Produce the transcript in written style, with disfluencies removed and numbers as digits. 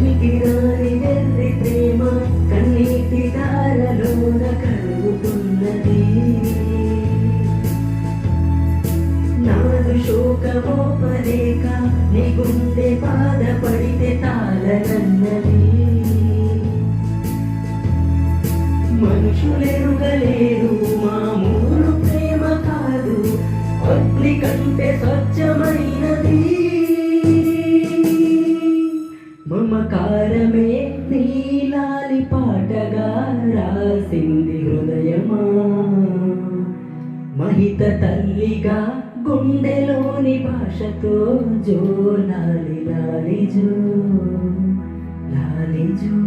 రాని వెర్రి ప్రేమ కన్నీటి దారలోన కరుగుతున్నది. నాదు శోకమోపలేక నీ గుండె బాధపడితే తాళనన్నది. మనుషులెరుగలేరు మామూలు ప్రేమ కాదు, అగ్ని కంటే స్వచ్ఛమైనది. మమకారమే నీలాలి పాటగా రాసింది హృదయమా, మహిత తల్లిగా గుండెలోని భాషతో జో లాలి లాలి జో లాలి జో.